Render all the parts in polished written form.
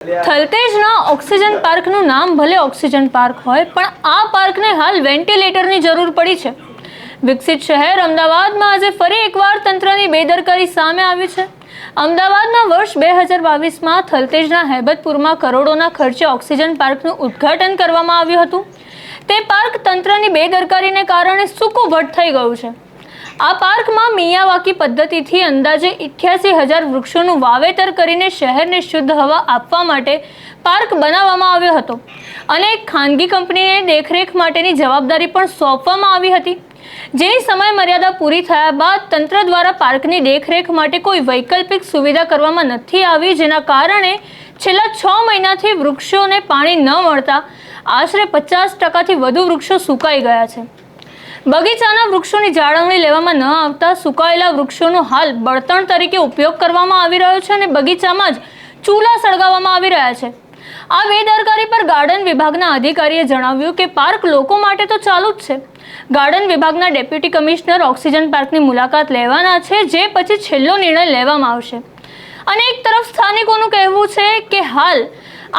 થલતેજના oxygen પાર્કનું નામ ભલે oxygen park હોય, પણ આ પાર્કને હાલ વેન્ટિલેટરની જરૂર પડી છે. વિકસિત શહેર અમદાવાદમાં આજે ફરી એકવાર તંત્રની બેદરકારી સામે આવી છે. અમદાવાદમાં વર્ષ 2022માં થલતેજના હેબતપુરમાં કરોડોના ખર્ચે ઓક્સિજન પાર્કનું ઉદ્ઘાટન કરવામાં આવ્યું હતું. તે પાર્ક તંત્રની બેદરકારીને કારણે સૂકું થઈ ગયું છે. આ પાર્કમાં મિયાવાકી પદ્ધતિથી અંદાજે 88,000 વૃક્ષોનું વાવેતર કરીને શહેરને શુદ્ધ હવા આપવા માટે પાર્ક બનાવવામાં આવ્યો હતો અને એક ખાનગી કંપનીને દેખરેખ માટેની જવાબદારી પણ સોંપવામાં આવી હતી. જેની સમય મર્યાદા પૂરી થયા બાદ તંત્ર દ્વારા પાર્કની દેખરેખ માટે કોઈ વૈકલ્પિક સુવિધા કરવામાં નથી આવી, જેના કારણે છેલ્લા 6 મહિનાથી વૃક્ષોને પાણી ન મળતા આશરે 50%થી વધુ વૃક્ષો સુકાઈ ગયા છે. બગીચાના વૃક્ષોની જાળવણી લેવામાં ન આવતા સુકાયેલા વૃક્ષોનો હાલ બળતણ તરીકે ઉપયોગ કરવામાં આવી રહ્યો છે અને બગીચામાં જ ચૂલા સળગાવવામાં આવી રહ્યા છે. આ બેદરકારી પર ગાર્ડન વિભાગના અધિકારીએ જણાવ્યું કે પાર્ક લોકો માટે તો ચાલુ જ છે. ગાર્ડન વિભાગના ડેપ્યુટી કમિશનર ઓક્સિજન પાર્કની મુલાકાત લેવાના છે, જે પછી છેલ્લો નિર્ણય લેવામાં આવશે. અને એક તરફ સ્થાનિકોનું કહેવું છે કે હાલ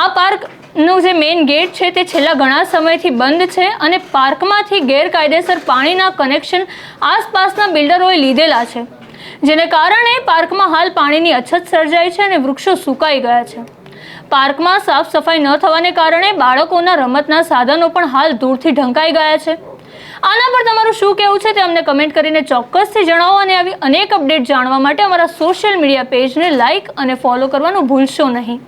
આ પાર્કનો જે મેઇન ગેટ છે તે છેલ્લા ઘણા સમયથી બંધ છે અને પાર્કમાંથી ગેરકાયદેસર પાણીના કનેક્શન આસપાસના બિલ્ડરોએ લીધેલા છે, જેને કારણે પાર્કમાં હાલ પાણીની અછત સર્જાઈ છે અને વૃક્ષો સુકાઈ ગયા છે. પાર્કમાં સાફ સફાઈ ન થવાને કારણે બાળકોના રમતના સાધનો પણ હાલ દૂરથી ઢંકાઈ ગયા છે. આના પર તમારું શું કહેવું છે તે અમને કમેન્ટ કરીને ચોક્કસથી જણાવો અને આવી અનેક અપડેટ જાણવા માટે અમારા સોશિયલ મીડિયા પેજને લાઇક અને ફોલો કરવાનું ભૂલશો નહીં.